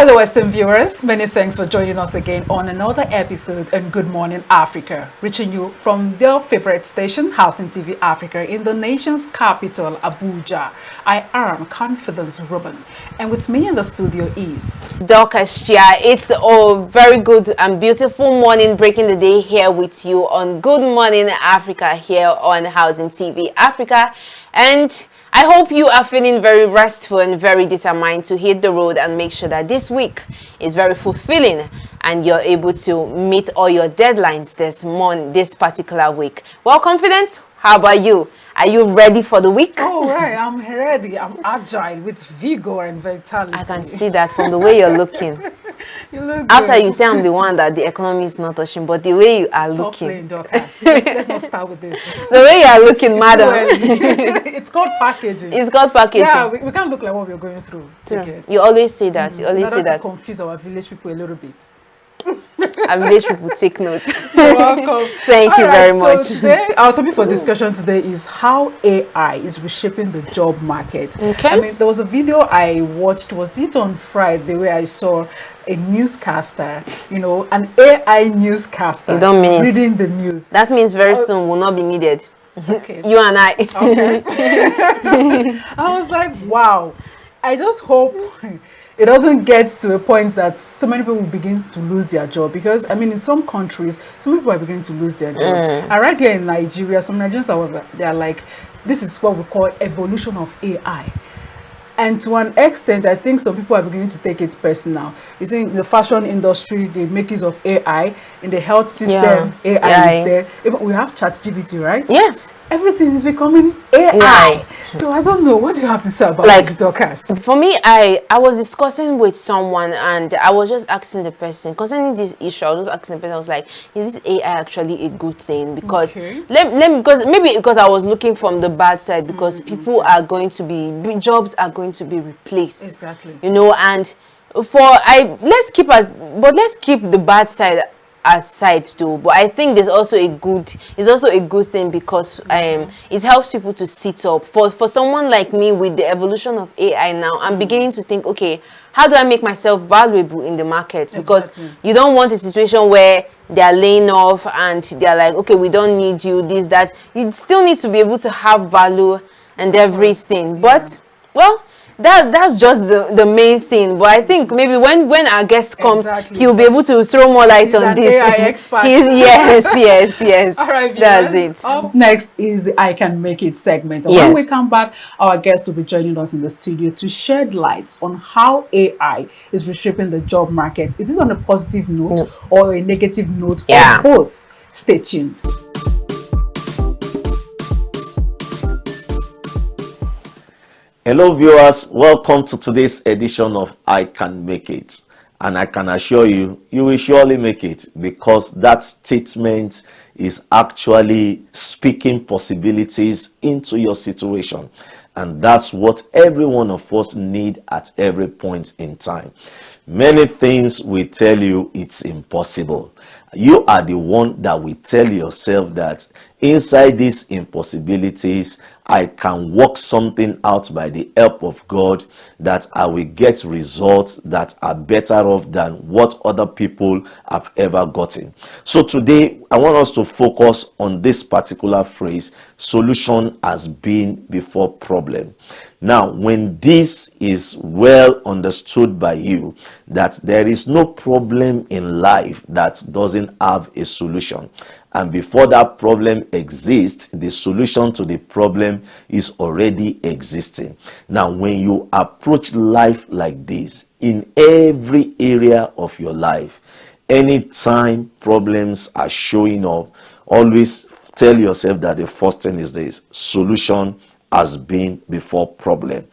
Hello, Western viewers. Many thanks for joining us again on another episode in Good Morning Africa, reaching you from their favorite station, Housing TV Africa, in the nation's capital, Abuja. I am Confidence Ruben, and with me in the studio is Dorcas Chia. It's a very good and beautiful morning, breaking the day here with you on Good Morning Africa here on Housing TV Africa. And I hope you are feeling very restful and very determined to hit the road and make sure that this week is very fulfilling and you're able to meet all your deadlines this particular week. Well, Confidence, how about you? Are you ready for the week? Oh, right. I'm ready. I'm agile with vigor and vitality. I can see that from the way you're looking. You look After good. you say I'm the one that the economy is not touching, but the way you are Stop looking. playing, Dorcas. Let's not start with this. The way you are looking, madam. It's called packaging. It's called packaging. Yeah, we can't look like what we're going through. True. You always say that. You always In say order to that. confuse our village people a little bit. And village people take note. You're welcome. Thank you very So much. today, our topic for discussion today is how AI is reshaping the job market. Okay. I mean, there was a video I watched, was it on Friday, where I saw a newscaster, an AI newscaster You don't mean it. reading the news. That means very soon will not be needed. Okay. You and I. Okay. I was like, wow. I just hope it doesn't get to a point that so many people begin to lose their job, because I mean, in some countries, some people are beginning to lose their job. And right here in Nigeria, some Nigerians they're like, this is what we call evolution of AI. And to an extent, I think some people are beginning to take it personal. You see, in the fashion industry, they make use of AI. In the health system, AI is there. Even we have ChatGPT, right? Yes. Everything is becoming AI. So I don't know. What do you have to say about this, Dorcas? For me, I was discussing with someone and I was just asking the person concerning this issue. I was just asking the person, I was like, is this AI actually a good thing? Because because I was looking from the bad side, because people are going to be, jobs are going to be replaced. Exactly. And let's keep the bad side aside too, but I think it's also a good thing, because it helps people to sit up. For someone like me, with the evolution of AI now, I'm beginning to think, okay, how do I make myself valuable in the market? Because you don't want a situation where they're laying off and they're like, okay, we don't need you, this, that. You still need to be able to have value and everything. But well, that's just the main thing. But I think maybe when our guest comes, he'll be able to throw more light on this. AI expert. Yes. All right, that's it. Up next is the I Can Make It segment. And when we come back, our guest will be joining us in the studio to shed light on how AI is reshaping the job market. Is it on a positive note or a negative note, or both? Stay tuned. Hello viewers, welcome to today's edition of I Can Make It. And I can assure you, you will surely make it, because that statement is actually speaking possibilities into your situation. And that's what every one of us need at every point in time. Many things will tell you it's impossible. You are the one that will tell yourself that inside these impossibilities, I can work something out by the help of God, that I will get results that are better off than what other people have ever gotten. So today, I want us to focus on this particular phrase: solution has been before problem. Now, when this is well understood by you, that there is no problem in life that doesn't have a solution, and before that problem exists, the solution to the problem is already existing. Now, when you approach life like this, in every area of your life, anytime problems are showing up, always tell yourself that the first thing is this: solution has been before problem.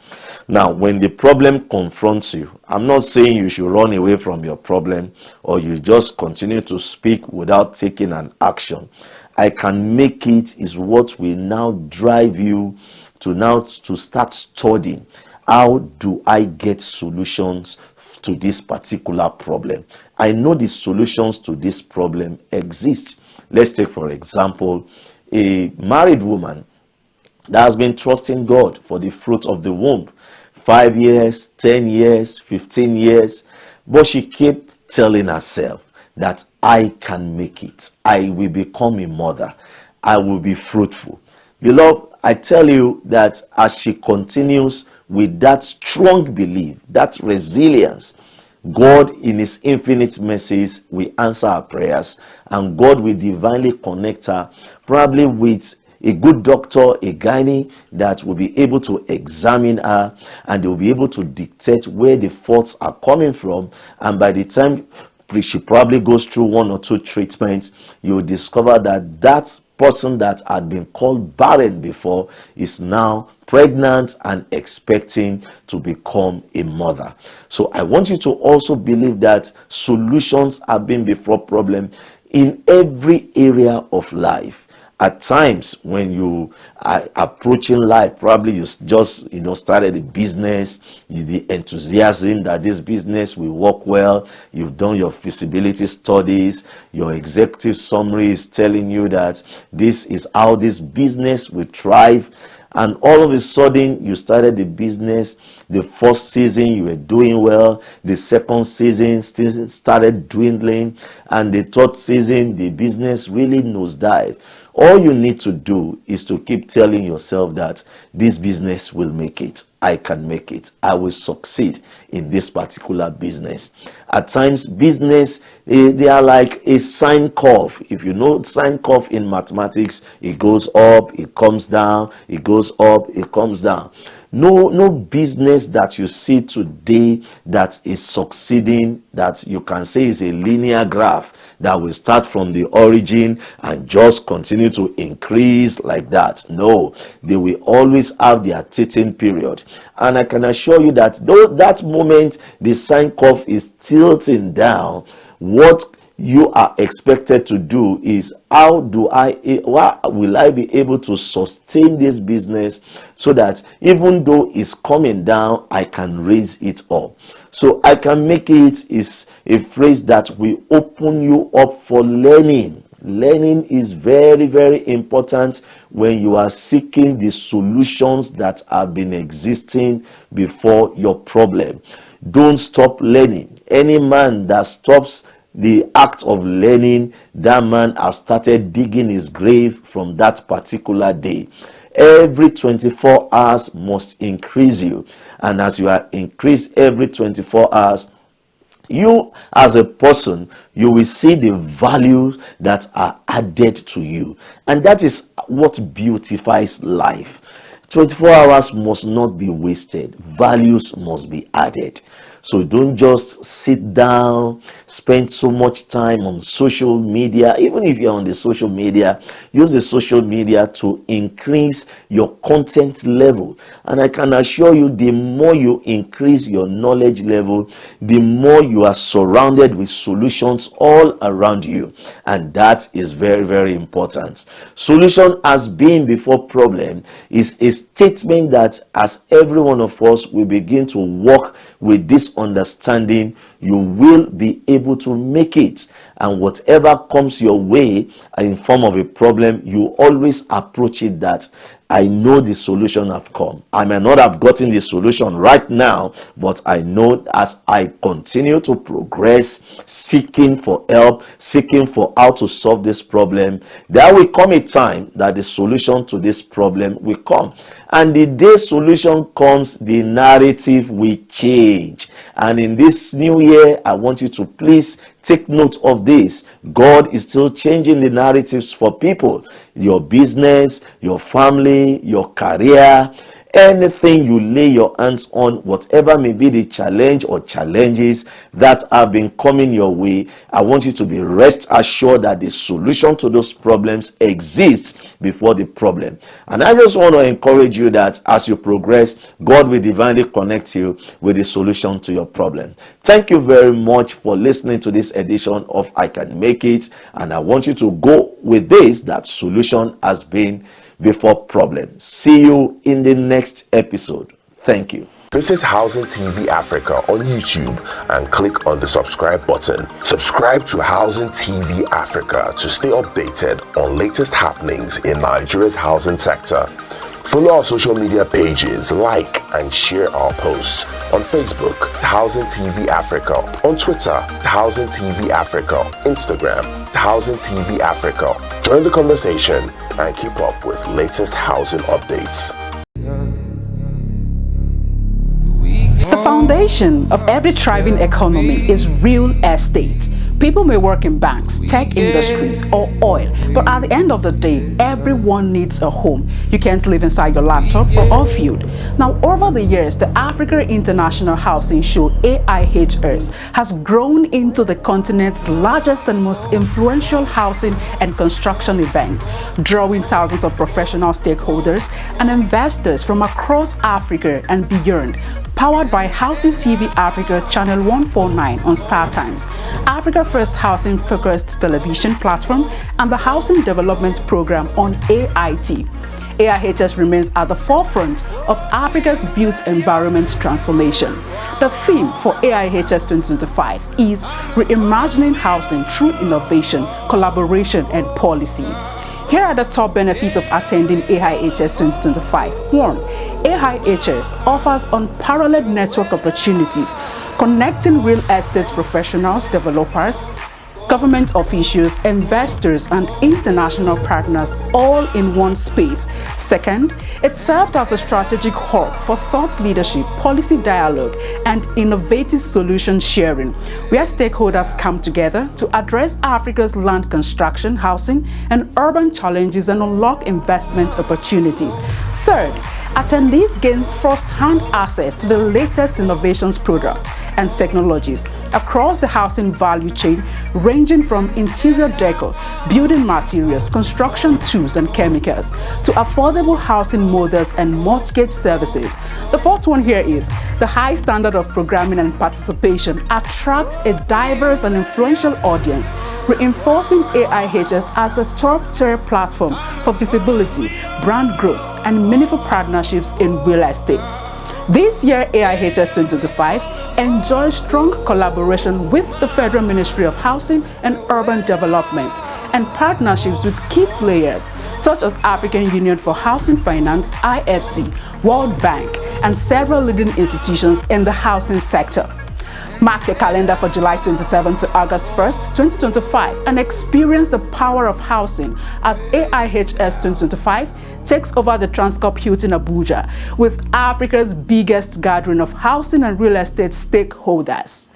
Now, when the problem confronts you, I'm not saying you should run away from your problem or you just continue to speak without taking an action. I can make it is what will now drive you to start studying. How do I get solutions to this particular problem? I know the solutions to this problem exist. Let's take, for example, a married woman that has been trusting God for the fruit of the womb. 5 years, 10 years, 15 years. But she kept telling herself that I can make it. I will become a mother. I will be fruitful. Beloved, I tell you that as she continues with that strong belief, that resilience, God in his infinite mercies will answer her prayers, and God will divinely connect her probably with a good doctor, a gynae that will be able to examine her, and they will be able to dictate where the faults are coming from. And by the time she probably goes through 1 or 2 treatments, you will discover that that person that had been called barren before is now pregnant and expecting to become a mother. So I want you to also believe that solutions have been before problem in every area of life. At times when you are approaching life, probably you just started a business, the enthusiasm that this business will work well, you've done your feasibility studies, your executive summary is telling you that this is how this business will thrive, and all of a sudden you started the business. The first season you were doing well, the second season still started dwindling, and the third season the business really nosedived. All you need to do is to keep telling yourself that this business will make it. I can make it. I will succeed in this particular business. At times, business, they are like a sine curve. If you know sine curve in mathematics, it goes up, it comes down, it goes up, it comes down. No business that you see today that is succeeding, that you can say is a linear graph that will start from the origin and just continue to increase like that. No, they will always have their tilting period. And I can assure you that though that moment the sine curve is tilting down, what you are expected to do is, how will I be able to sustain this business so that even though it's coming down, I can raise it up. So I can make it is a phrase that will open you up for learning. Learning is very, very important when you are seeking the solutions that have been existing before your problem. Don't stop learning. Any man that stops the act of learning, that man has started digging his grave from that particular day. Every 24 hours must increase you, and as you are increased every 24 hours, you as a person, you will see the values that are added to you, and that is what beautifies life. 24 hours must not be wasted. Values must be added. So don't just sit down, spend so much time on social media. Even if you're on the social media, use the social media to increase your content level. And I can assure you, the more you increase your knowledge level, the more you are surrounded with solutions all around you. And that is very, very important. Solution as being before problem is a statement that as every one of us will begin to work with this understanding, you will be able to make it. And whatever comes your way in form of a problem, you always approach it that I know the solution have come. I may not have gotten the solution right now, but I know as I continue to progress, seeking for help, seeking for how to solve this problem, there will come a time that the solution to this problem will come. And the day solution comes, the narrative will change. And in this new year, I want you to please take note of this. God is still changing the narratives for people. Your business, your family, your career, anything you lay your hands on, whatever may be the challenge or challenges that have been coming your way, I want you to be rest assured that the solution to those problems exists before the problem. And I just want to encourage you that as you progress, God will divinely connect you with the solution to your problem. Thank you very much for listening to this edition of I Can Make It, and I want you to go with this, that solution has been before problem. See you in the next episode. Thank you. Visit Housing TV Africa on YouTube and click on the subscribe button. Subscribe to Housing TV Africa to stay updated on latest happenings in Nigeria's housing sector. Follow our social media pages, like and share our posts on Facebook, Housing TV Africa, on Twitter, Housing TV Africa, Instagram, Housing TV Africa. Join the conversation and keep up with latest housing updates. The foundation of every thriving economy is real estate. People may work in banks, tech industries, or oil, but at the end of the day, everyone needs a home. You can't live inside your laptop or off-field. Now, over the years, the Africa International Housing Show, AIHS, has grown into the continent's largest and most influential housing and construction event, drawing thousands of professional stakeholders and investors from across Africa and beyond. Powered by Housing TV Africa Channel 149 on Star Times, Africa First Housing Focused Television Platform, and the Housing Development Program on AIT. AIHS remains at the forefront of Africa's built environment transformation. The theme for AIHS 2025 is Reimagining Housing Through Innovation, Collaboration and Policy. Here are the top benefits of attending AIHS 2025. 1. AIHS offers unparalleled network opportunities, connecting real estate professionals, developers, government officials, investors, and international partners all in one space. Second, it serves as a strategic hub for thought leadership, policy dialogue, and innovative solution sharing, where stakeholders come together to address Africa's land construction, housing, and urban challenges and unlock investment opportunities. Third, attendees gain first-hand access to the latest innovations, products, and technologies across the housing value chain, ranging from interior decor, building materials, construction tools and chemicals, to affordable housing models and mortgage services. The fourth one here is the high standard of programming and participation attracts a diverse and influential audience, reinforcing AIHS as the top-tier platform for visibility, brand growth, and meaningful partnerships in real estate. This year, AIHS 2025 enjoys strong collaboration with the Federal Ministry of Housing and Urban Development and partnerships with key players such as African Union for Housing Finance, IFC, World Bank, and several leading institutions in the housing sector. Mark your calendar for July 27 to August 1st, 2025 and experience the power of housing as AIHS 2025 takes over the Transcorp Hilton Abuja with Africa's biggest gathering of housing and real estate stakeholders.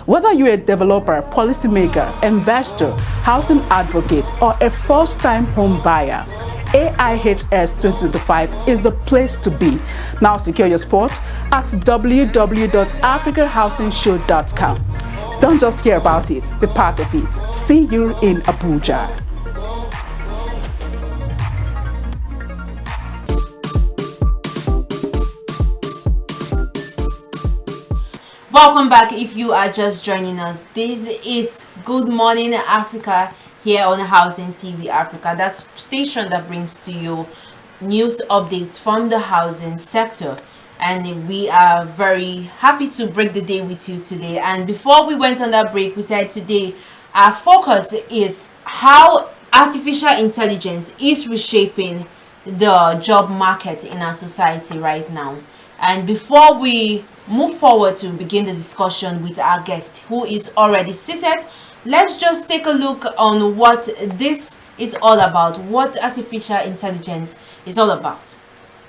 Whether you're a developer, policymaker, investor, housing advocate, or a first-time home buyer, AIHS 2025 is the place to be. Now secure your spot at www.africahousingshow.com. Don't just hear about it, be part of it. See you in Abuja. Welcome back. If you are just joining us, this is Good Morning Africa here on Housing TV Africa. That's station that brings to you news updates from the housing sector, and we are very happy to break the day with you today. And before we went on that break, we said today our focus is how artificial intelligence is reshaping the job market in our society right now. And before we move forward to begin the discussion with our guest who is already seated, let's just take a look on what this is all about, what artificial intelligence is all about.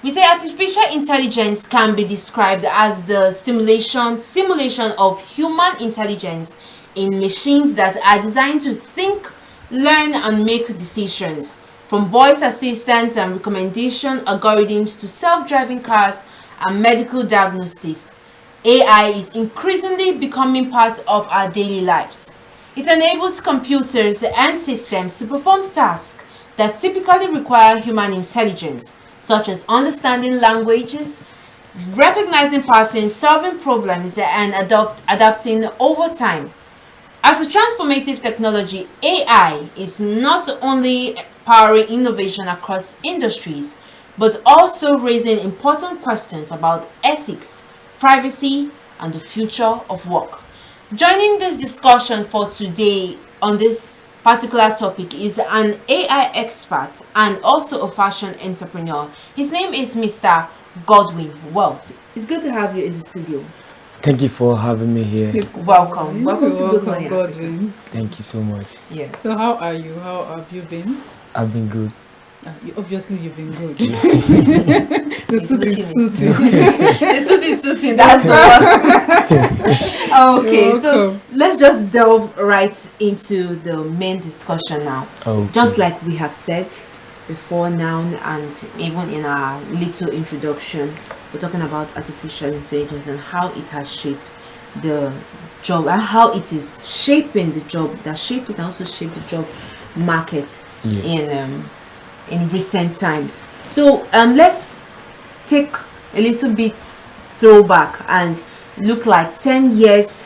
We say artificial intelligence can be described as the simulation of human intelligence in machines that are designed to think, learn, and make decisions. From voice assistants and recommendation algorithms to self-driving cars and medical diagnostics, AI is increasingly becoming part of our daily lives. It enables computers and systems to perform tasks that typically require human intelligence, such as understanding languages, recognizing patterns, solving problems, and adapting over time. As a transformative technology, AI is not only powering innovation across industries, but also raising important questions about ethics, privacy, and the future of work. Joining this discussion for today on this particular topic is an AI expert and also a fashion entrepreneur. His name is Mr. Godwin Wealth. It's good to have you in the studio. Thank you for having me here. Welcome. Welcome to Good Welcome, Morning Godwin. Thank you so much. Yes. So how are you? How have you been? I've been good. Obviously, you've been good. The suit is suiting. The suit is suiting. That's the one. Okay, You're so welcome. let's just delve right into the main discussion now. Okay. Just like we have said before now, and even in our little introduction, we're talking about artificial intelligence and how it has shaped the job and how it is shaping the job that shaped it and also shaped the job market in recent times. So let's take a little bit throwback and look like 10 years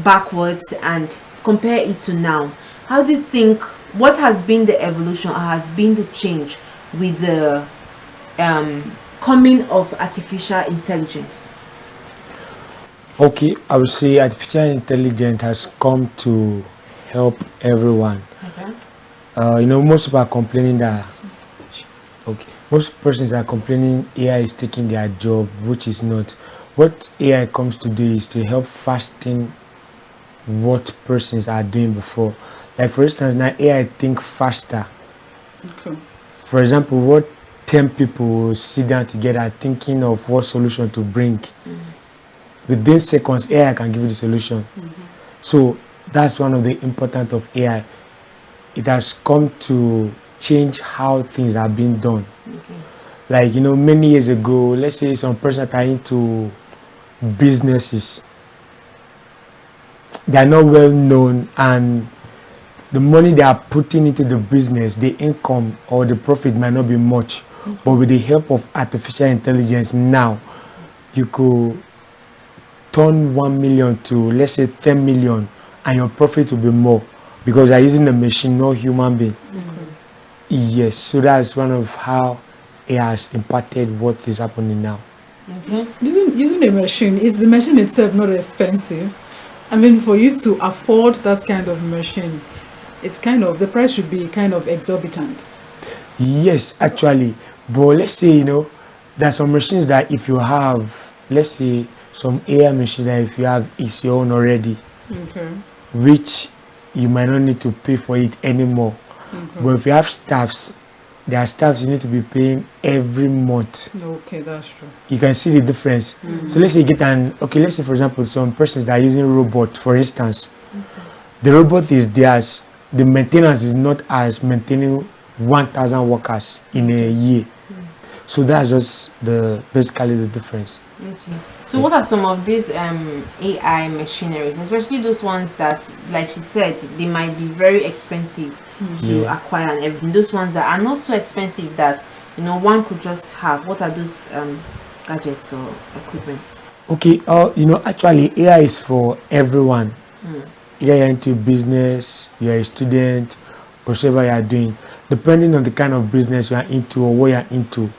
backwards and compare it to now. How do you think, what has been the evolution or has been the change with the coming of artificial intelligence? Okay, I would say artificial intelligence has come to help everyone. Okay. Most people are complaining that most persons are complaining AI is taking their job, which is not. What AI comes to do is to help fasten what persons are doing before. Like for instance, now AI think faster. Okay. For example, what 10 people will sit down together thinking of what solution to bring. Within seconds, AI can give you the solution. So that's one of the important of AI. It has come to change how things are being done. Like, many years ago, let's say some person are into businesses. They are not well known, and the money they are putting into the business, the income or the profit might not be much. But with the help of artificial intelligence now, you could turn 1 million to, let's say, 10 million, and your profit will be more because you are using a machine, not human being. Yes, so that's one of how it has impacted what is happening now. Using a machine, is the machine itself not expensive? I mean, for you to afford that kind of machine, it's kind of, the price should be kind of exorbitant. Yes, actually, but let's say, there are some machines that if you have, let's say, some AI machine that if you have, it's your own already, which you might not need to pay for it anymore. But if you have staffs, there are staffs you need to be paying every month. Okay, that's true. You can see the difference. So let's say you get let's say for example, some persons that are using robot, for instance. The robot is theirs. The maintenance is not as maintaining 1,000 workers in a year. So that's just basically the difference. Okay. So what are some of these AI machineries, especially those ones that, like she said, they might be very expensive to acquire and everything. Those ones that are not so expensive that one could just have. What are those gadgets or equipment? Okay, actually AI is for everyone. Either you're into business, you're a student, whatever you are doing. Depending on the kind of business you are into or what you're into,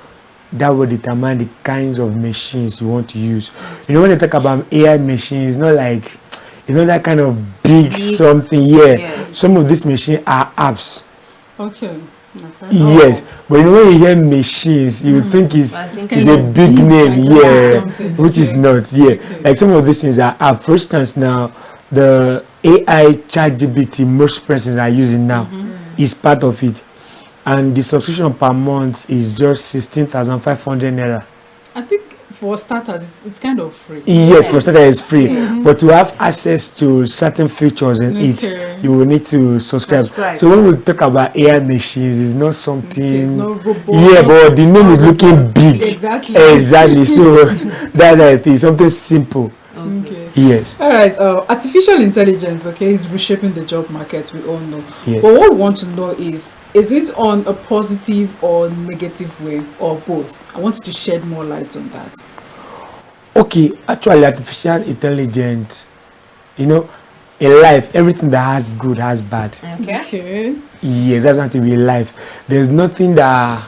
that will determine the kinds of machines you want to use. When they talk about AI machines, it's not that kind of big something. Yes. Some of these machines are apps. Okay. Yes, but when you hear machines, you think it's I think a big name, something. which is not. Like some of these things are apps. For instance, now the AI ChatGPT most persons are using now is part of it. And the subscription per month is just 16,500 naira. I think for starters, it's kind of free. Yes, for starters it's free. But to have access to certain features in it, you will need to subscribe. So when we talk about AI machines, it's not something. It's not robot. But the name is looking big. Exactly. Exactly. So that's the thing. Something simple. Okay. Yes. All right. Artificial intelligence, is reshaping the job market. We all know. Yes. But what we want to know is it on a positive or negative way, or both? I want you to shed more light on that. Okay. Actually, artificial intelligence, in life, everything that has good has bad. Okay. Yeah, that's not to be life. There's nothing that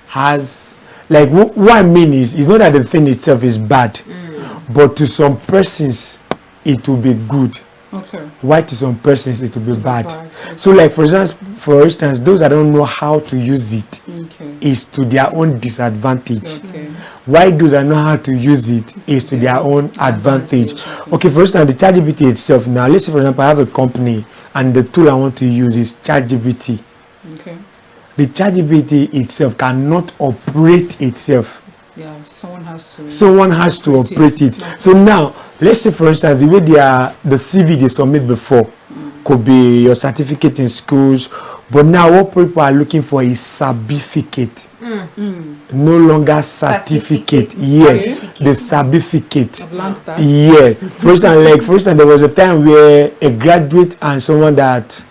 has, like, what I mean is, it's not that the thing itself is bad, but to some persons, it will be good. Okay. Why to some persons it will be bad. Okay. So like for instance, those that don't know how to use it Okay. is to their own disadvantage. Okay. Why those that know how to use it is to their own advantage. Okay, for instance, the ChatGPT itself now, let's say for example I have a company and the tool I want to use is ChatGPT. Okay. The ChatGPT itself cannot operate itself. Yeah, someone has to operate it. Okay. So now, let's say for instance, the way the CV they submit before could be your certificate in schools, but now what people are looking for is certificate. No longer certificate. Yes, Certificate. the certificate. I've learned that. Yeah. For instance, there was a time where a graduate and someone that,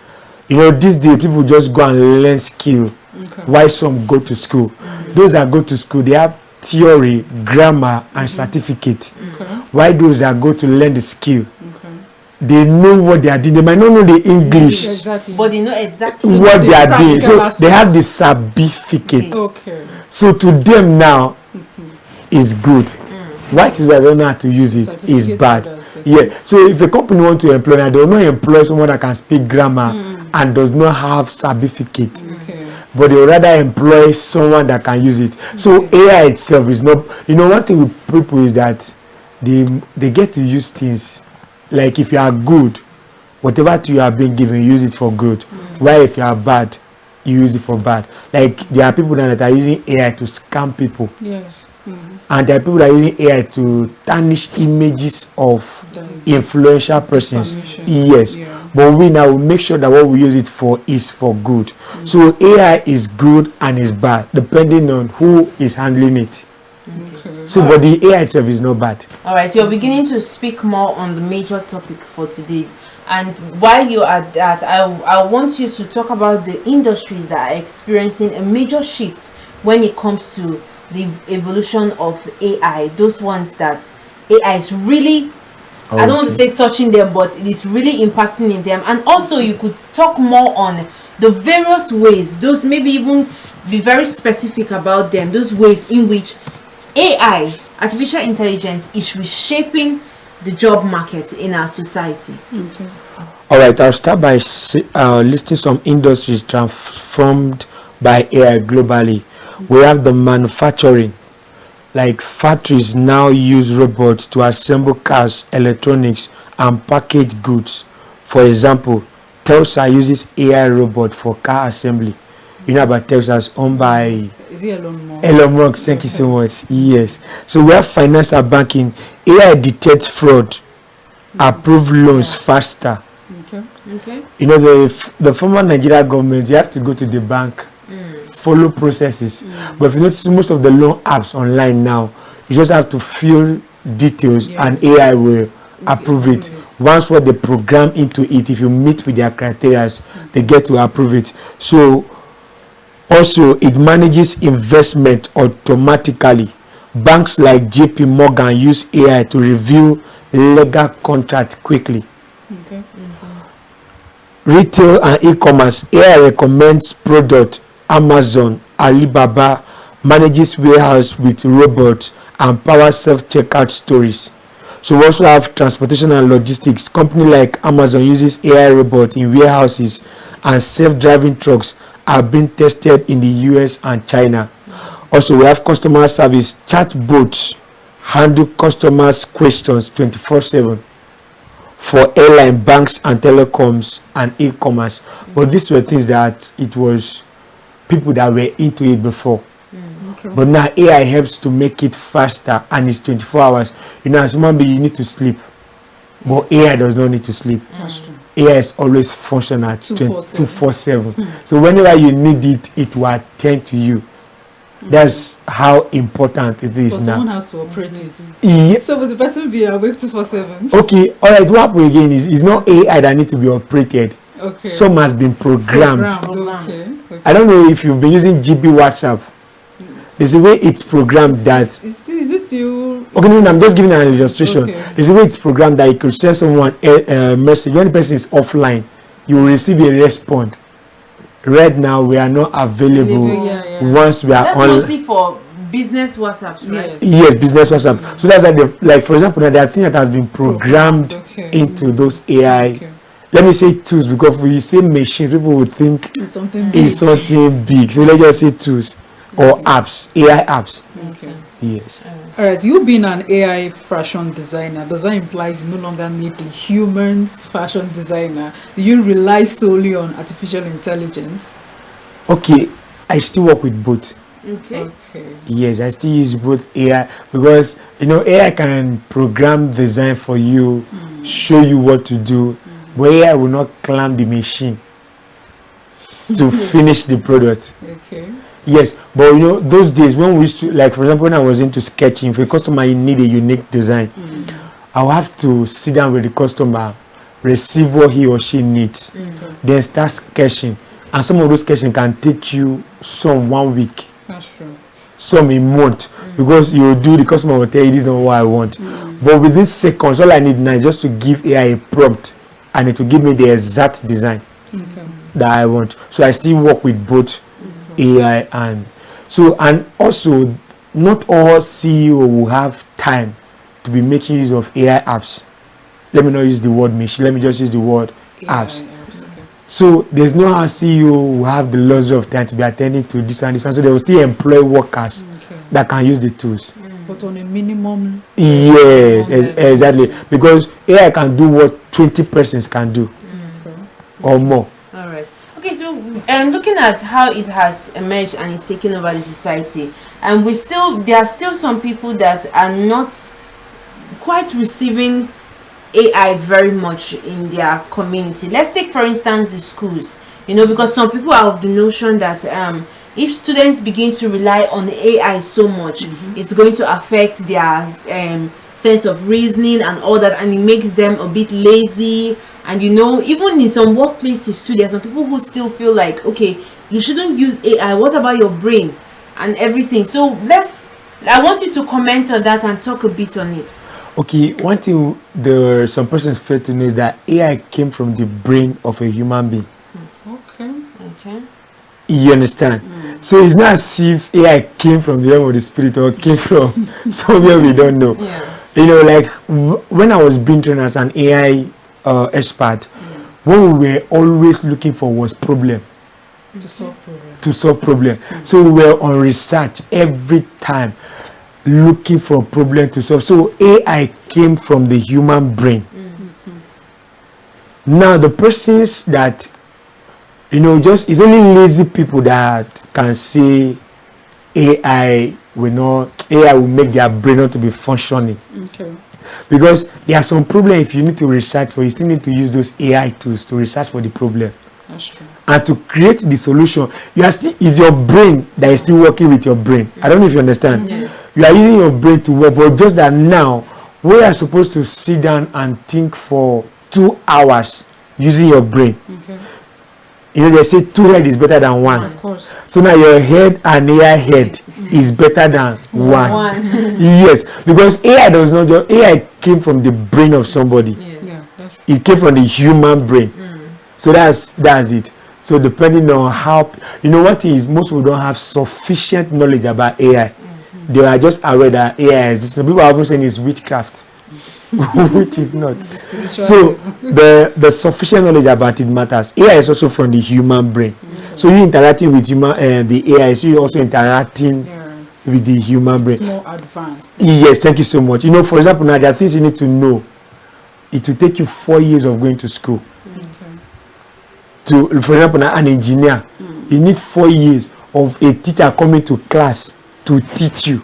these days people just go and learn skill. Okay. Why some go to school? Those that go to school, they have theory, grammar, and certificate. Okay. Why those that go to learn the skill? Okay. They know what they are doing. They might not know the English, Exactly. But they know exactly what the they are doing. practical So aspect. they have the certificate. Okay. So to them now is good. Why is that they don't know how to use it is Certificates bad. others, okay. Yeah. So if a company want to employ, now they will not employ someone that can speak grammar and does not have certificate. Okay. But they would rather employ someone that can use it. So AI itself is not, one thing with people is that they get to use things. Like if you are good, whatever tool you are being given, use it for good. While if you are bad, you use it for bad. Like there are people that are using AI to scam people. Yes. And there are people that are using AI to tarnish images of influential persons. Defamation. Yes. Yeah. But we now will make sure that what we use it for is for good. So AI is good and is bad depending on who is handling it. Okay. So but the AI itself is not bad. All right, you're beginning to speak more on the major topic for today. And while you are at that, I want you to talk about the industries that are experiencing a major shift when it comes to the evolution of AI. Those ones that AI is really, I don't want to say touching them, but it is really impacting in them. And also you could talk more on the various ways, those maybe even be very specific about them, those ways in which AI, artificial intelligence, is reshaping the job market in our society. Okay. All right, I'll start by listing some industries transformed by AI globally. We have the manufacturing. Like factories now use robots to assemble cars, electronics, and package goods. For example, Tesla uses AI robot for car assembly. You know about Tesla's owned by Is it Elon Musk? Elon Musk. Thank you so much. Yes. So we have finance and banking. AI detects fraud, approve loans faster. Okay. Okay. The former Nigeria government, you have to go to the bank, follow processes. But if you notice, most of the loan apps online now, you just have to fill details and AI will approve it. Once what they program into it, if you meet with their criteria, they get to approve it. So also it manages investment automatically. Banks like JP Morgan use AI to review legal contracts quickly. Okay. Retail and e-commerce, AI recommends product. Amazon, Alibaba manages warehouse with robots and power self-checkout stories. So we also have transportation and logistics. Company like Amazon uses AI robots in warehouses, and self-driving trucks are being tested in the US and China. Also we have customer service. Chatbots handle customers' questions 24/7 for airline, banks and telecoms and e-commerce. But these were things that it was people that were into it before. But now AI helps to make it faster and it's 24 hours. As human being, you need to sleep. But AI does not need to sleep. That's true. AI is always functional at 24/7. 24/7. So whenever you need it, it will attend to you. That's how important it is But now. someone has to operate it. Yes. So will the person be awake 24/7? Okay, all right, what happens again is it's not AI that needs to be operated. Okay. Some has been programmed. Okay. I don't know if you've been using GB WhatsApp. There's a way it's programmed that. Is it still? Okay, no, I'm just giving an illustration. Okay. There's a way it's programmed that you could send someone a message. When the person is offline, you will receive a response. Right now, we are not available Yeah. once we are That's online. mostly for business WhatsApps, right? Yes. Yes, business WhatsApp. So that's like for example, now there are things that has been programmed Okay. into those AI. Okay. Let me say tools, because when you say machine, people would think It's something it's something big. So let's just say tools or apps, AI apps. Okay. Yes. All right, you being an AI fashion designer, does that imply you no longer need the humans fashion designer? Do you rely solely on artificial intelligence? Okay, I still work with both. Okay. Okay. Yes, I still use both AI, because AI can program design for you, show you what to do, but AI will not clamp the machine to finish the product. Okay. Yes, but those days when we used to, like for example, when I was into sketching, if a customer need a unique design, I'll have to sit down with the customer, receive what he or she needs, then start sketching. And some of those sketching can take you some 1 week, That's true. some a month, because the customer will tell you this is not what I want. But within seconds, all I need now is just to give AI a prompt, and it will give me the exact design Okay. that I want. So I still work with both AI and also not all CEO will have time to be making use of AI apps. Let me not use the word machine, let me just use the word apps. Okay. So there's no how CEO will have the luxury of time to be attending to this and this one. So they will still employ workers that can use the tools. But on a minimum. Yes, level. exactly. Because AI can do what 20 persons can do or more. All right. Okay, so looking at how it has emerged and is taking over the society, and there are still some people that are not quite receiving AI very much in their community. Let's take for instance the schools, because some people are of the notion that if students begin to rely on AI so much, it's going to affect their sense of reasoning and all that, and it makes them a bit lazy. And even in some workplaces too, there are some people who still feel like, okay, you shouldn't use AI, what about your brain and everything? So I want you to comment on that and talk a bit on it. Okay, one thing some persons fail to know is that AI came from the brain of a human being. Okay. You understand? So it's not as if AI came from the realm of the spirit or came from somewhere we don't know. Yeah. Like when I was being trained as an AI expert, what we were always looking for was problem. To solve problem. So we were on research every time, looking for a problem to solve. So AI came from the human brain. Now the persons that it's only lazy people that can say AI will make their brain not to be functioning. Okay. Because there are some problems, if you need to research for, you still need to use those AI tools to research for the problem. That's true. And to create the solution, is your brain that is still working with your brain. I don't know if you understand. You are using your brain to work, but just that now, we are supposed to sit down and think for 2 hours using your brain. Okay. They say 2 head is better than 1. Of course. So now your head and AI head is better than 1. Yes, because AI came from the brain of somebody. Yeah, that's true. It came from the human brain. So that's it. So depending on how, one thing is, most people don't have sufficient knowledge about AI. They are just aware that AI exists. So people are often saying it's witchcraft, which is not. So the sufficient knowledge about it matters. AI is also from the human brain. So you interacting with the AI, so you're also interacting with the human brain. It's more advanced. Yes, thank you so much. For example, now there are things you need to know. It will take you 4 years of going to school. For example, now an engineer, you need 4 years of a teacher coming to class to teach you.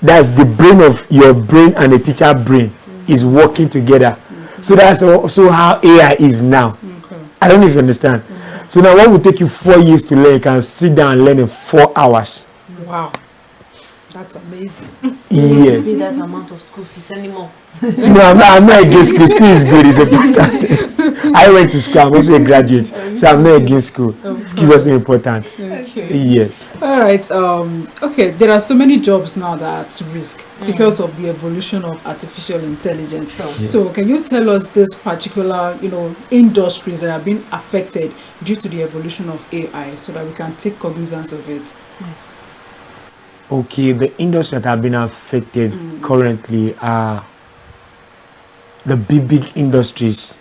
That's the brain of your brain and the teacher brain is working together. So that's also how AI is now. I don't know if you understand. So now what will take you 4 years to learn, you can sit down and learn in 4 hours. Wow. That's amazing. Yes. Pay that amount of school fees anymore. No, I'm not against school. School is good. It's important. I went to school. I'm also a graduate, so I'm not against school. School is also important. Okay. Yes. All right. Okay. There are so many jobs now that are at risk because of the evolution of artificial intelligence. So, can you tell us this particular, industries that have been affected due to the evolution of AI, so that we can take cognizance of it? Yes. Okay, the industries that have been affected currently are the big industries,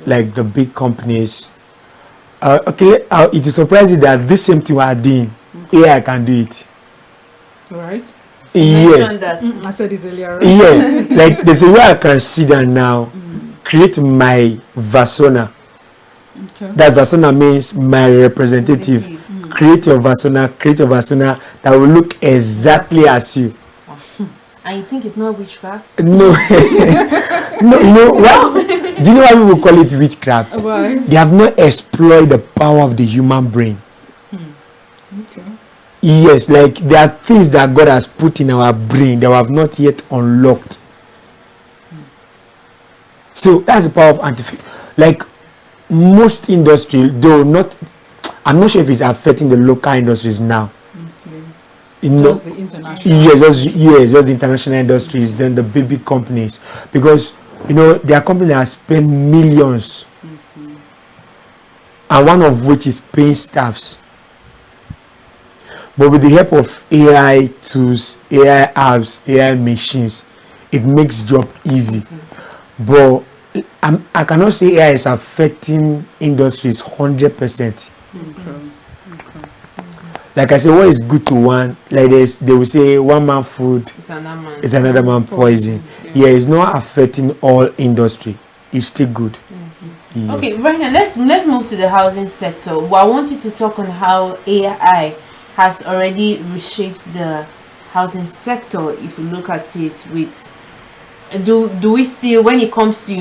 like the big companies. Okay, it is surprising that this same thing we are doing, AI can do it. Right? Yeah, Mention that. I said it earlier. Right? yeah. Like there's a way I can sit down now, create my persona. Okay. That persona means my representative. Create your persona that will look exactly as you. And you think it's not witchcraft? No, no, you know what? Do you know why people call it witchcraft? Why? They have not explored the power of the human brain. Okay. Yes, like there are things that God has put in our brain that we have not yet unlocked. So that's the power of artificial. Like most industry, though not, I'm not sure if it's affecting the local industries now. You know, Just the international. just the international industries, then the big companies, because you know there are companies that spend millions, and one of which is paying staffs. But with the help of AI tools, AI apps, AI machines, it makes job easy. But I cannot say AI is affecting industries 100%. Like I say, what is good to one, like this, they will say one man food is another man poison. Yeah, it's not affecting all industry. It's still good. Yeah. Okay, right now let's move to the housing sector. Well, I want you to talk on how AI has already reshaped the housing sector. If you look at it with, do we still, when it comes to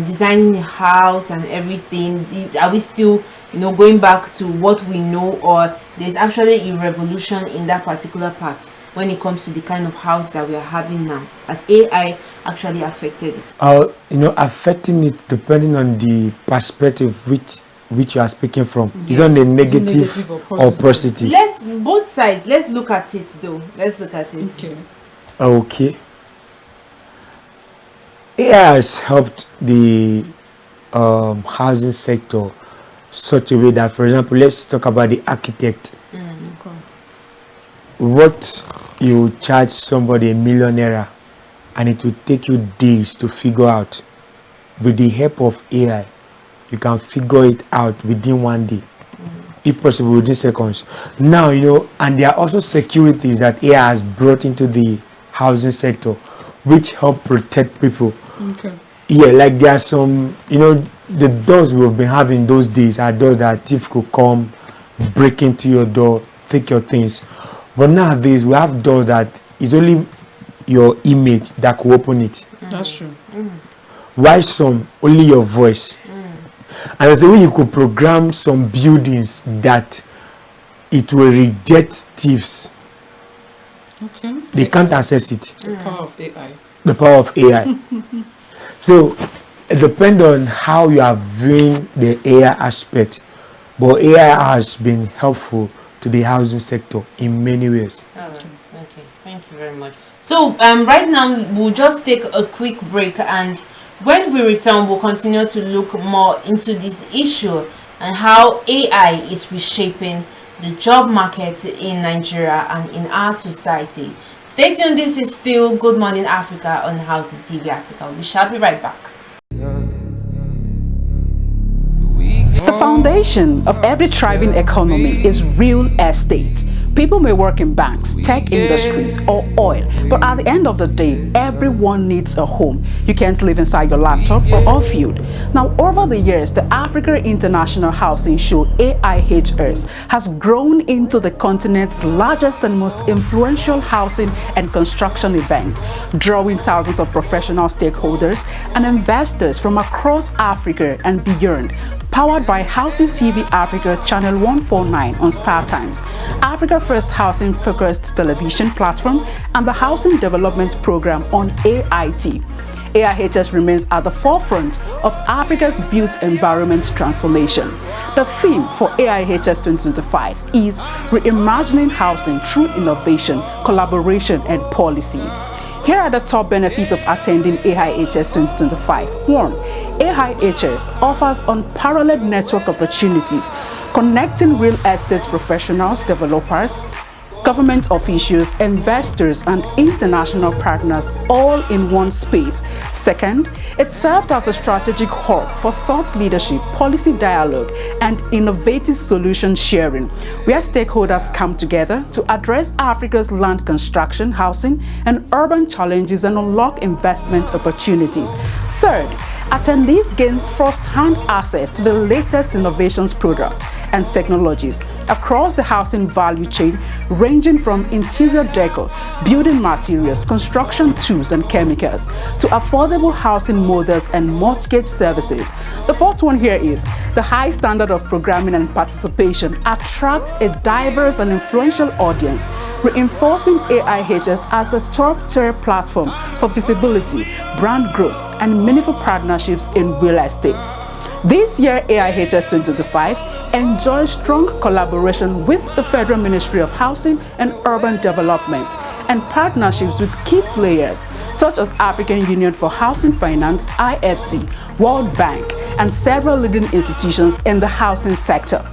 designing a house and everything, are we still going back to what we know, or there's actually a revolution in that particular part when it comes to the kind of house that we are having now? Has AI actually affected it? Affecting it depending on the perspective which you are speaking from. Is on the negative or positive? Let's both sides. Let's look at it though. Let's look at it. Okay. AI has helped the housing sector such a way that, for example, let's talk about the architect. What you charge somebody $1 million and it will take you days to figure out. With the help of AI, you can figure it out within 1 day, if possible within seconds. Now, and there are also securities that AI has brought into the housing sector, which help protect people. Yeah, like there are some, the doors we've been having those days are doors that thief could come, break into your door, take your things. But nowadays we have doors that is only your image that could open it. That's true. Why some only your voice? And there's a way you could program some buildings that it will reject thieves. Okay. They can't access it. The power of AI. The power of AI. So it depends on how you are viewing the AI aspect. But AI has been helpful to the housing sector in many ways. All right. Okay. Thank you very much. So right now we'll just take a quick break, and when we return we'll continue to look more into this issue and how AI is reshaping the job market in Nigeria and in our society. Stay tuned. This is still Good Morning Africa on Housing TV Africa. We shall be right back. The foundation of every thriving economy is real estate. People may work in banks, tech industries, or oil, but at the end of the day, everyone needs a home. You can't live inside your laptop or off-field. Now, over the years, the Africa International Housing Show, AIHS, has grown into the continent's largest and most influential housing and construction event, drawing thousands of professional stakeholders and investors from across Africa and beyond. Powered by Housing TV Africa Channel 149 on Star Times, Africa First Housing Focused Television Platform, and the Housing Development Program on AIT. AIHS remains at the forefront of Africa's built environment transformation. The theme for AIHS 2025 is Reimagining Housing Through Innovation, Collaboration, and Policy. Here are the top benefits of attending AIHS 2025. 1. AIHS offers unparalleled network opportunities, connecting real estate professionals, developers, government officials, investors, and international partners all in one space. Second, it serves as a strategic hub for thought leadership, policy dialogue, and innovative solution sharing, where stakeholders come together to address Africa's land construction, housing, and urban challenges and unlock investment opportunities. Third, attendees gain first-hand access to the latest innovations, products, and technologies across the housing value chain, ranging from interior decor, building materials, construction tools and chemicals, to affordable housing models and mortgage services. The fourth one here is the high standard of programming and participation attracts a diverse and influential audience, reinforcing AIHS as the top-tier platform for visibility, brand growth, and meaningful partnerships in real estate. This year, AIHS 2025 enjoys strong collaboration with the Federal Ministry of Housing and Urban Development and partnerships with key players such as African Union for Housing Finance, IFC, World Bank, and several leading institutions in the housing sector.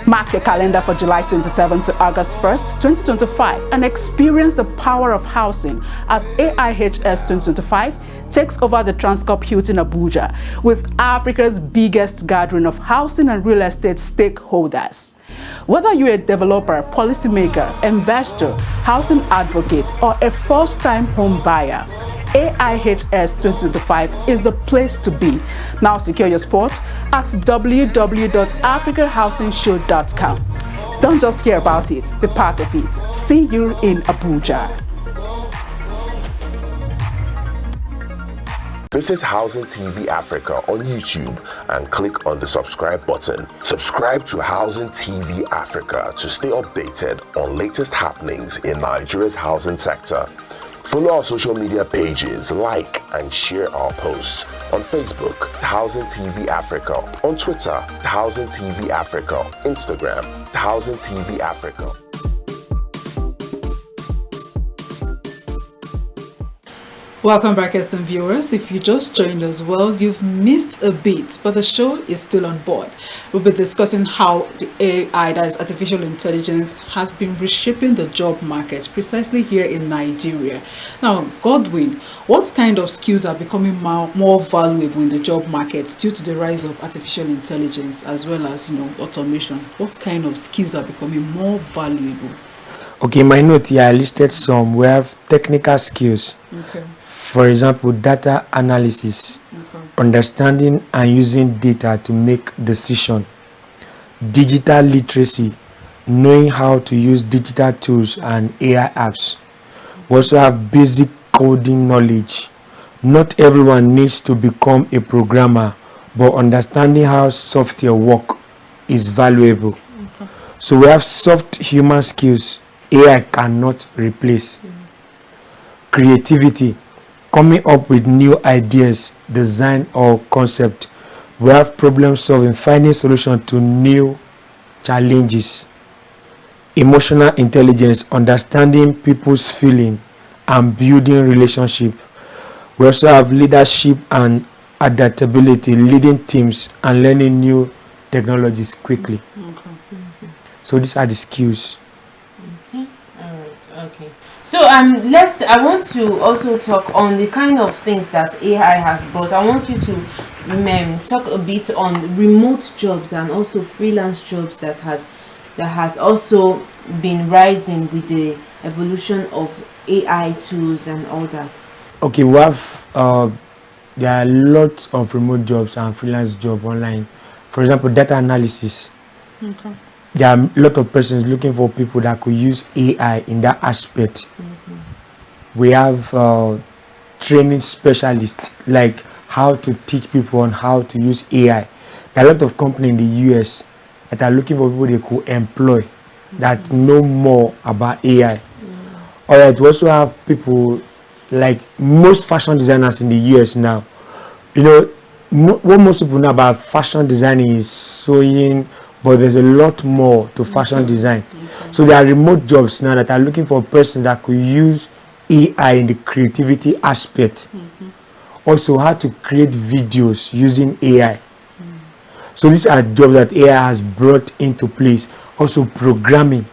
Mark your calendar for July 27 to August 1st, 2025 and experience the power of housing as AIHS 2025 takes over the Transcorp Hilton Abuja with Africa's biggest gathering of housing and real estate stakeholders. Whether you're a developer, policymaker, investor, housing advocate, or a first-time home buyer, AIHS 2025 is the place to be. Now secure your spot at www.africahousingshow.com. Don't just hear about it, be part of it. See you in Abuja. Visit Housing TV Africa on YouTube and click on the subscribe button. Subscribe to Housing TV Africa to stay updated on latest happenings in Nigeria's housing sector. Follow our social media pages, like and share our posts. On Facebook, Housing TV Africa. On Twitter, Housing TV Africa. Instagram, Housing TV Africa. Welcome back, esteemed viewers. If you just joined us, well, you've missed a bit, but the show is still on board. We'll be discussing how the AI, that is artificial intelligence, has been reshaping the job market precisely here in Nigeria. Now, Godwin, what kind of skills are becoming more valuable in the job market due to the rise of artificial intelligence as well as, automation? What kind of skills are becoming more valuable? Okay, in my note here I listed some. We have technical skills. Okay. For example, data analysis, understanding and using data to make decisions, digital literacy, knowing how to use digital tools and AI apps. We also have basic coding knowledge. Not everyone needs to become a programmer, but understanding how software works is valuable. So we have soft human skills AI cannot replace. Creativity, coming up with new ideas, design or concept. We have problem solving, finding solution to new challenges. Emotional intelligence, understanding people's feeling and building relationship. We also have leadership and adaptability, leading teams and learning new technologies quickly. So these are the skills. Okay. So I want to also talk on the kind of things that AI has brought. I want you to talk a bit on remote jobs and also freelance jobs that has also been rising with the evolution of AI tools and all that. Okay, we have there are lots of remote jobs and freelance jobs online. For example, data analysis. Okay. There are a lot of persons looking for people that could use AI in that aspect. We have training specialists, like how to teach people on how to use AI. There are a lot of companies in the US that are looking for people they could employ that know more about AI. Alright, we also have people like most fashion designers in the US now. What most people know about fashion designing is sewing, but there's a lot more to fashion design. So there are remote jobs now that are looking for a person that could use AI in the creativity aspect. Also how to create videos using AI. So these are jobs that AI has brought into place. Also programming.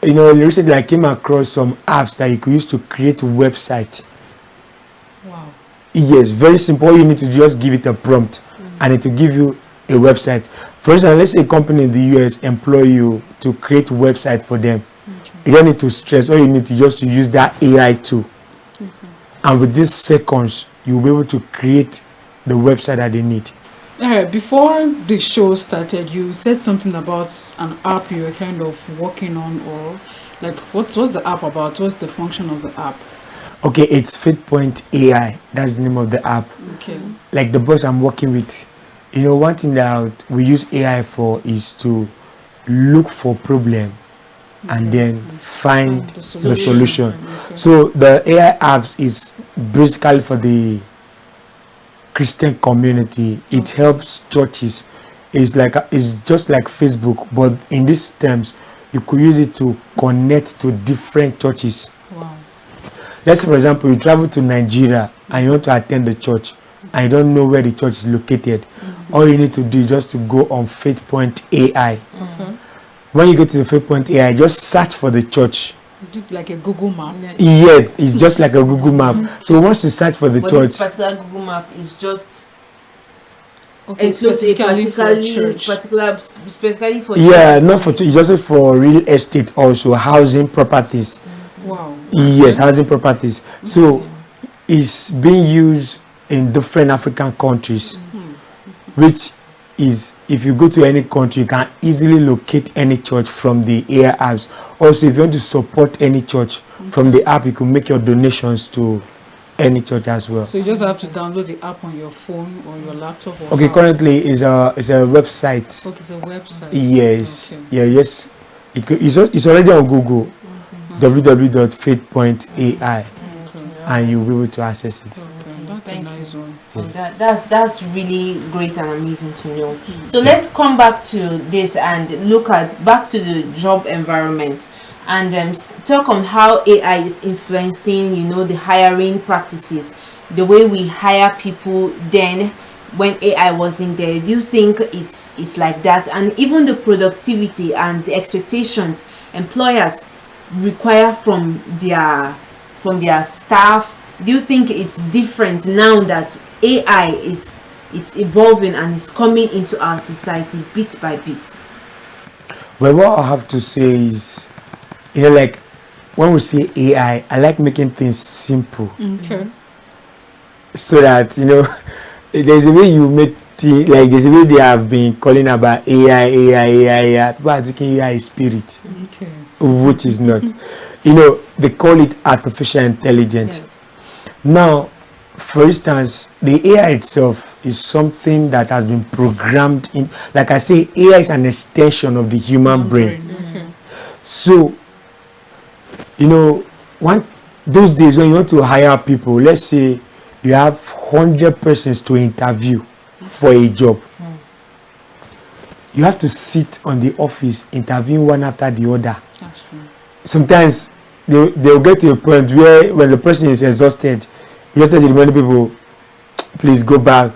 recently I came across some apps that you could use to create a website. Wow. Yes, very simple. All you need to just give it a prompt and it will give you a website. For instance, let's say a company in the US employ you to create a website for them. You don't need to stress. All you need to just to use that AI tool. And with these seconds, you'll be able to create the website that they need. All right, before the show started, you said something about an app you were kind of working on, or like what's the app about? What's the function of the app? Okay, it's FatePoint AI. That's the name of the app. Okay. Like the boss I'm working with, one thing that we use AI for is to look for problem and then find the solution. Okay. So the AI apps is basically for the Christian community. It helps churches. It's just like Facebook, but in these terms, you could use it to connect to different churches. Wow. Let's say, for example, you travel to Nigeria and you want to attend the church and you don't know where the church is located. All you need to do is just to go on FatePoint AI. When you go to the FatePoint AI, just search for the church. Just like a Google map. Yeah, it's just like a Google map. So once you search for the But church, this particular Google map is just Okay, enclosed to a specifically for church. specifically for yeah, church. not for it's just for real estate, also housing properties. Wow. Yes, housing properties. So it's being used in different African countries, which is, if you go to any country, you can easily locate any church from the AI apps. Also, if you want to support any church from the app, you can make your donations to any church as well. So you just have to download the app on your phone or your laptop. Or Okay, how? currently is a website. Okay, it's a website. Yes, Okay. yeah, yes. It's already on Google, www.faithpointai, and you'll be able to access it. Okay, that's Thank a nice one. And that's really great and amazing to know. So let's come back to this and look at back to the job environment and talk on how AI is influencing, the hiring practices, the way we hire people then when AI wasn't there. Do you think it's like that? And even the productivity and the expectations employers require from their staff, do you think it's different now that AI it's evolving and is coming into our society bit by bit? But what I have to say is, like when we say AI, I like making things simple Okay. so that there's a way you make things, like there's a way they have been calling about AI. People are thinking AI is spirit, Okay. which is not. They call it artificial intelligence. Yes. Now, for instance, the AI itself is something that has been programmed in. Like I say, AI is an extension of the human brain. Okay. So, those days when you want to hire people, let's say you have 100 persons to interview for a job. You have to sit on the office interviewing one after the other. That's true. Sometimes they'll get to a point where when the person is exhausted, you have to tell the many people, please go back,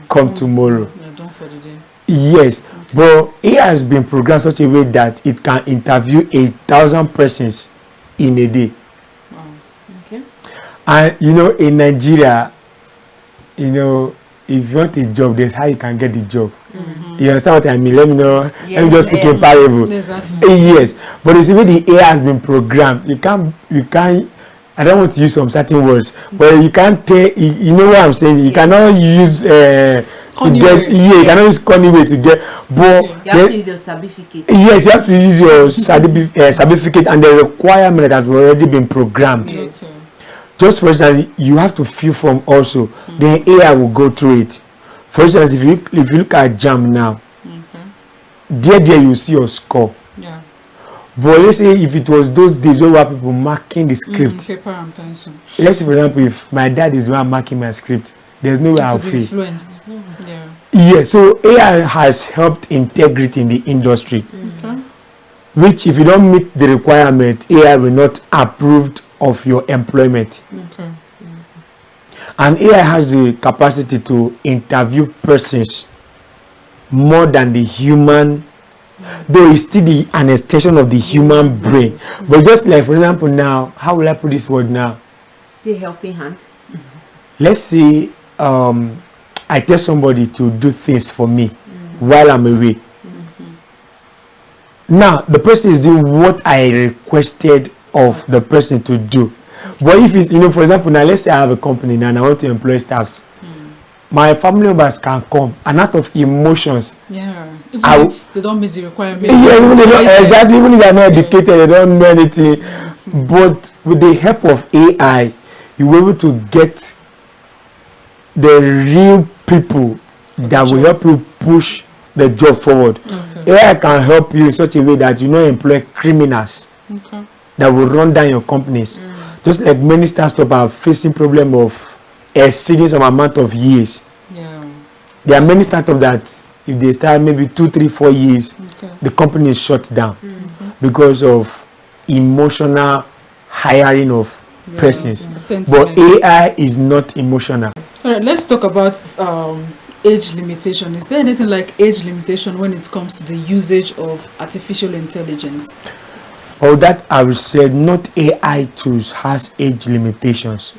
come tomorrow. Yeah, done for the day. Yes, but it has been programmed such a way that it can interview 1,000 persons in a day. Wow. Okay. And in Nigeria, if you want a job, there's how you can get the job. You understand what I mean? Let me know. Let me Yes, just speak in yes. parable. Exactly. Yes, but it's the way the AI has been programmed. You can't. I don't want to use some certain words, but you can't tell. You know what I'm saying? You cannot use to Conny get. way. Yeah, you cannot use Conny way to get. But You have to use your certificate. yes, you have to use your certificate and the requirement that has already been programmed. Okay. Just for instance, you have to fill form also. Then AI will go through it. For instance, if you look at JAM now, Okay. there you see your score. Yeah. But let's say if it was those days where people marking the script. Paper and pencil. Let's say, for example, if my dad is the one marking my script, there's no way I'll To be fail. influenced. Yeah. Yeah, so AI has helped integrity in the industry, Okay. which if you don't meet the requirement, AI will not approve of your employment. Okay. And AI has the capacity to interview persons more than the human though it's still an extension of the human brain. But just like, for example, now, how will I put this word now? It's a helping hand. Let's say I tell somebody to do things for me while I'm away. Now, the person is doing what I requested of the person to do. But if it's, for example, now let's say I have a company now and I want to employ staffs. My family members can come, and out of emotions. Yeah. Even if they don't meet the requirement. Yeah, even if they're not educated, they don't know anything. But with the help of AI, you're able to get the real people that will help you push the job forward. AI can help you in such a way that you not employ criminals that will run down your companies. Just like many startups are facing problem of exceeding some amount of years. There are many startups that if they start maybe 2, 3, 4 years, the company is shut down because of emotional hiring of persons. But AI is not emotional. All right, let's talk about age limitation. Is there anything like age limitation when it comes to the usage of artificial intelligence? Oh, that I would say not AI tools has age limitations.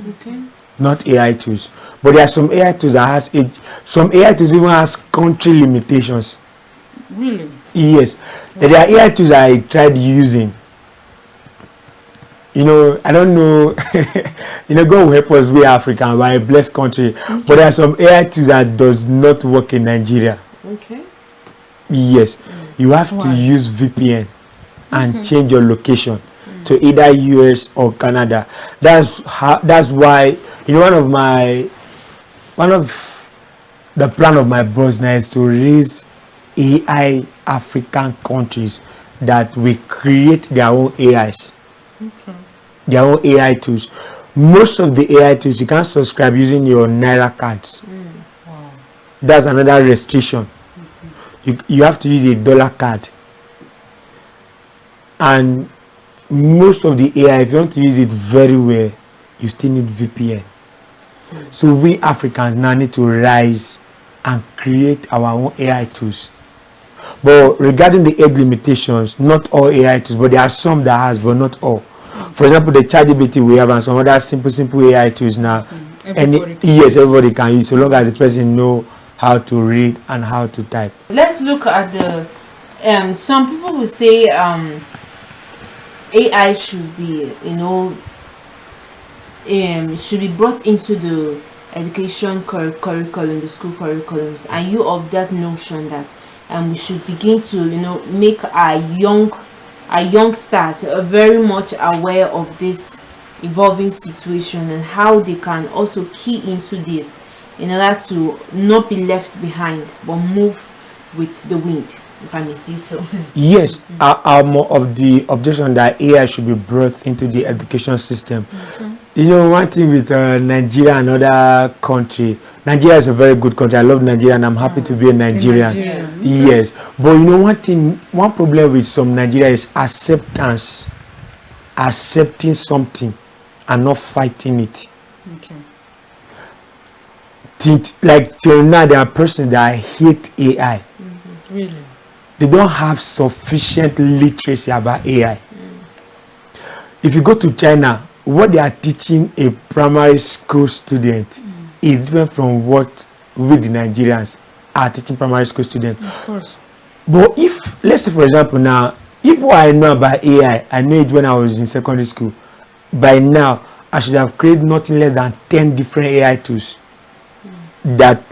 Not AI tools. But there are some AI tools that has age. Some AI tools even has country limitations. Really? Yes. There are AI tools I tried using. I don't know. God will help us. We are African. We are a blessed country. But there are some AI tools that does not work in Nigeria. Yes. You have to use VPN and change your location to either US or Canada. That's why one of the plan of my boss now is to raise AI African countries that will create their own AIs. Their own AI tools. Most of the AI tools you can't subscribe using your Naira cards. That's another restriction. You have to use a dollar card. And most of the AI, if you want to use it very well, you still need VPN. So we Africans now need to rise and create our own AI tools. But regarding the age limitations, not all AI tools, but there are some that has, but not all. For example, the ChatGPT we have and some other simple AI tools now. Everybody can use, so long as the person know how to read and how to type. Let's look at the some people will say AI should be should be brought into the education curriculum, the school curriculums. Are you of that notion that we should begin to make our youngsters very much aware of this evolving situation and how they can also key into this in order to not be left behind but move with the wind, if I may say so? Yes, I'm of the objection that AI should be brought into the education system. One thing with Nigeria and other country, Nigeria is a very good country. I love Nigeria and I'm happy to be a Nigerian. Yes, but one problem with some Nigeria is accepting something and not fighting it. Till now, there are persons that hate AI. Really? They don't have sufficient literacy about AI. If you go to China, what they are teaching a primary school student is different from what we the Nigerians are teaching primary school students. Of course. But let's say for example now, if what I know about AI, I know it when I was in secondary school, by now I should have created nothing less than 10 different AI tools that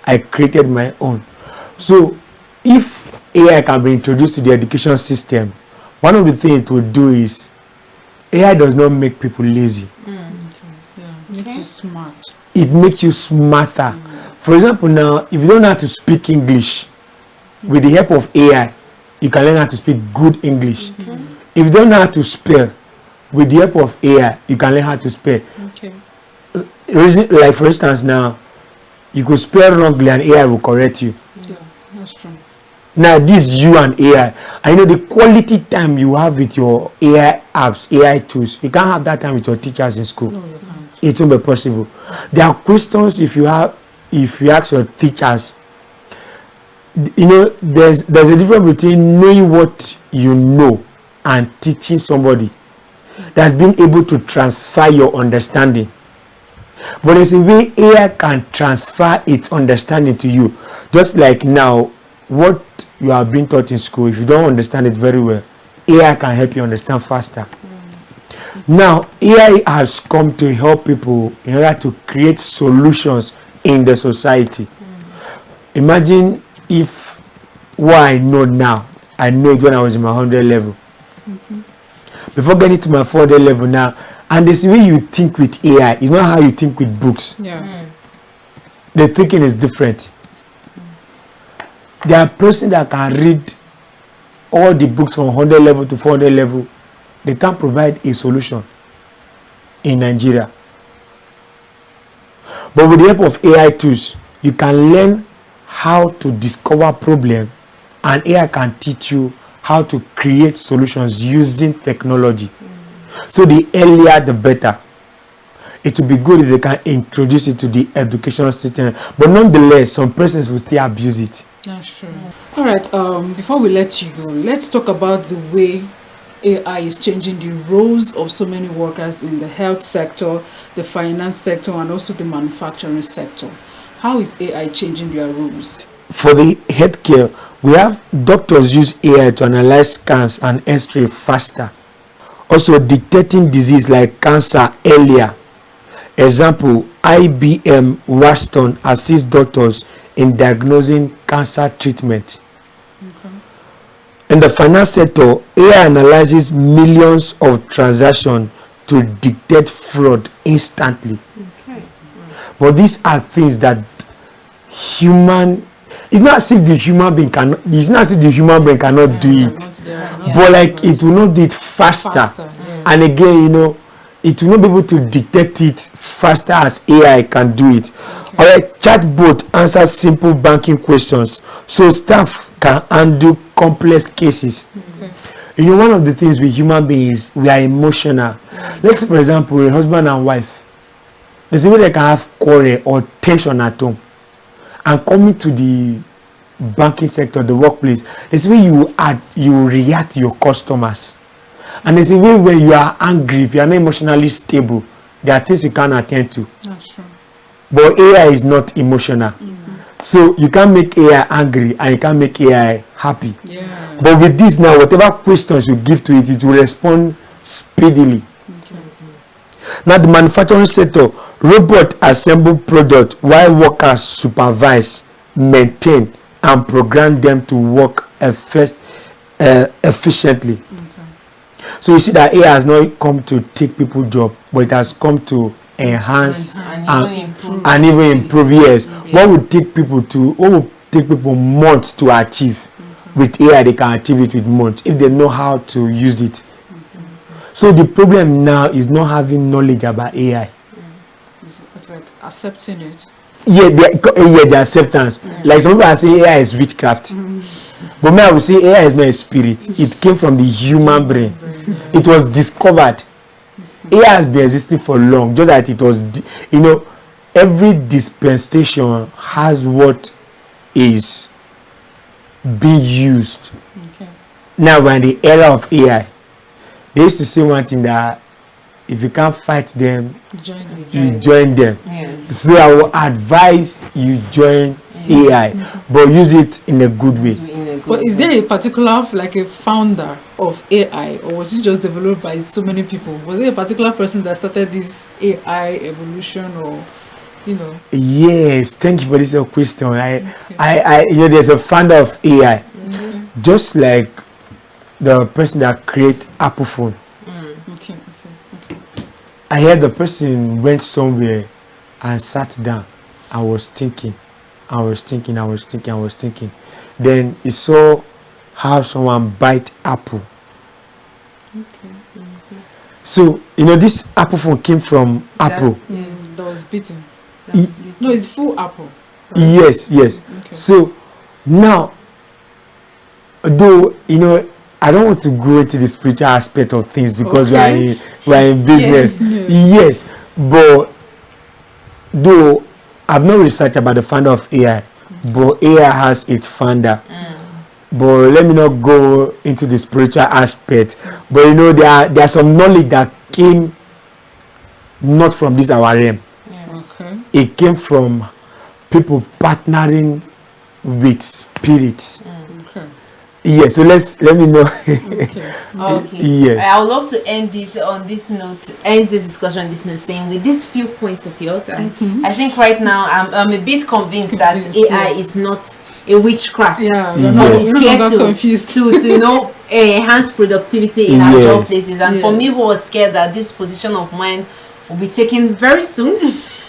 I created my own. So if AI can be introduced to the education system, one of the things it will do is AI does not make people lazy. It makes you smart. It makes you smarter. For example, now, if you don't know how to speak English, with the help of AI, you can learn how to speak good English. If you don't know how to spell, with the help of AI, you can learn how to spell. Like for instance, now, you could spell wrongly and AI will correct you. Yeah, that's true. Now this you and AI, I know the quality time you have with your AI apps, AI tools, you can't have that time with your teachers in school. No, you can't. It won't be possible. There are questions if you ask your teachers, there's a difference between knowing what you know and teaching somebody that's been able to transfer your understanding. But there's a way AI can transfer its understanding to you. Just like now, what you are being taught in school, if you don't understand it very well, AI can help you understand faster. Now, AI has come to help people in order to create solutions in the society. Imagine if what I know now, I know it when I was in my 100 level. Before getting to my 400 level now, and this way you think with AI is not how you think with books. The thinking is different. There are persons that can read all the books from 100 level to 400 level. They can't provide a solution in Nigeria. But with the help of AI tools, you can learn how to discover problem, and AI can teach you how to create solutions using technology. So the earlier the better. It will be good if they can introduce it to the educational system, but nonetheless some persons will still abuse it. That's true. All right, before we let you go, let's talk about the way AI is changing the roles of so many workers in the health sector, the finance sector, and also the manufacturing sector. How is AI changing their roles? For the healthcare, we have doctors use AI to analyze scans and X-ray faster. Also detecting disease like cancer earlier. Example, IBM Watson assists doctors in diagnosing cancer treatment. In the finance sector, AI analyzes millions of transactions to detect fraud instantly. But these are things that it's not as if the human being cannot do it. But like it will not do it faster. And again, it will not be able to detect it faster as AI can do it. Or a chatbot answers simple banking questions, so staff can handle complex cases. One of the things with human beings, we are emotional. Let's say, for example, a husband and wife. There's a way they can have quarrel or tension at home. And coming to the banking sector, the workplace, there's a way you react to your customers. And there's a way where you are angry, if you are not emotionally stable, there are things you can't attend to. That's true. But AI is not emotional. So you can't make AI angry and you can't make AI happy. But with this now, whatever questions you give to it, it will respond speedily. Now the manufacturing sector, robot assemble product while workers supervise, maintain, and program them to work efficiently. So you see that AI has not come to take people's job, but it has come to enhance and even improve. Yes. What would take people months to achieve, with AI they can achieve it with months if they know how to use it. So the problem now is not having knowledge about AI. It's like accepting it. The acceptance. Like some people are saying AI is witchcraft. But me, I would say AI is not a spirit. It came from the human brain. It was discovered. AI has been existing for long. Just that it was, every dispensation has what is being used. Now we're in the era of AI. They used to say one thing, that if you can't fight them, you join them. So I will advise you join AI, but use it in a good way. But is there a particular, like a founder of AI, or was it just developed by so many people? Was there a particular person that started this AI evolution, or Yes, thank you for this question. There's a founder of AI, just like the person that created Apple phone. I heard the person went somewhere and sat down and was thinking. Then he saw how someone bite apple. So this Apple phone came from Apple. That was beaten. No, it's full Apple. Right? Yes. So now, though I don't want to go into the spiritual aspect of things because we are in business. Yes, but though I've not researched about the founder of AI, but AI has its founder. But let me not go into the spiritual aspect. But you know, there are some knowledge that came not from this our realm. Okay. It came from people partnering with spirits. Okay. Yeah, so let me know. Okay. Okay. Yes. I would love to end this on this note, end this discussion on this note, saying with these few points of yours, I think right now I'm a bit convinced that AI is not a witchcraft. Yeah, Yes. we're It's no here longer to, confused. to enhance productivity in our Yes. job places. And for me, Yes. who was scared that this position of mine will be taken very soon,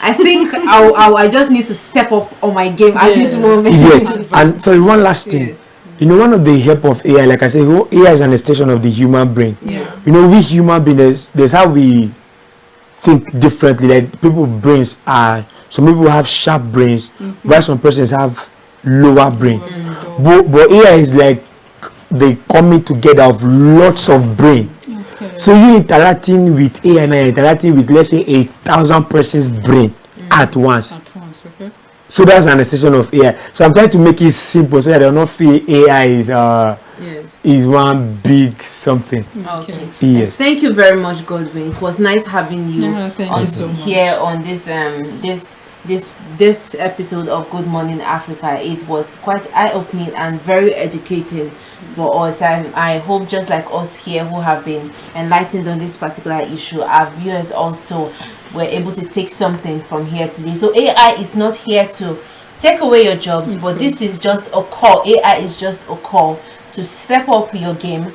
I think I just need to step up on my game at this Yes. moment. Yes. And sorry, one last thing. Yes. You know, one of the help of AI, like I said, AI is an extension of the human brain. Yeah. You know, we human beings, there's how we think differently. Like people brains are, some people have sharp brains, while some persons have lower brain. But AI is like the coming together of lots of brain. Okay. So you interacting with AI and interacting with, let's say, 1,000 persons brain at once. At once, okay. So that's an extension of AI. So I'm trying to make it simple so that they'll not feel AI is one big something. Okay. Yes. Thank you very much, Godwin. It was nice having you Yeah, thank on you so here much. on this episode of Good Morning Africa. It was quite eye-opening and very educating for us. I hope, just like us here who have been enlightened on this particular issue, our viewers also were able to take something from here today. So AI is not here to take away your jobs, but this is just a call. AI is just a call to step up your game,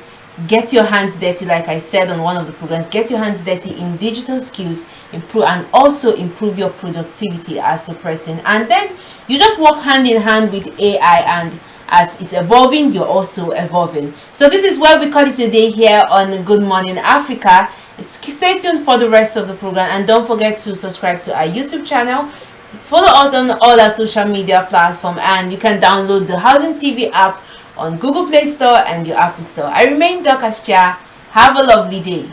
get your hands dirty, like I said on one of the programs, get your hands dirty in digital skills, improve, and also improve your productivity as a person. And then you just work hand in hand with AI, and as it's evolving, you're also evolving. So this is where we call it a day here on Good Morning Africa. Stay tuned for the rest of the program, and don't forget to subscribe to our YouTube channel. Follow us on all our social media platforms, and you can download the Housing TV app on Google Play Store and your Apple Store. I remain Dorcas Chia. Have a lovely day.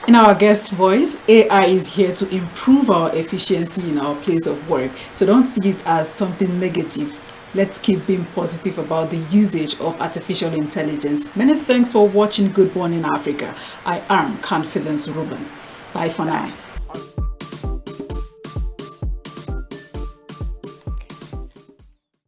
In our guest voice, AI is here to improve our efficiency in our place of work. So don't see it as something negative. Let's keep being positive about the usage of artificial intelligence. Many thanks for watching Good Morning Africa. I am Confidence Ruben. Bye for now.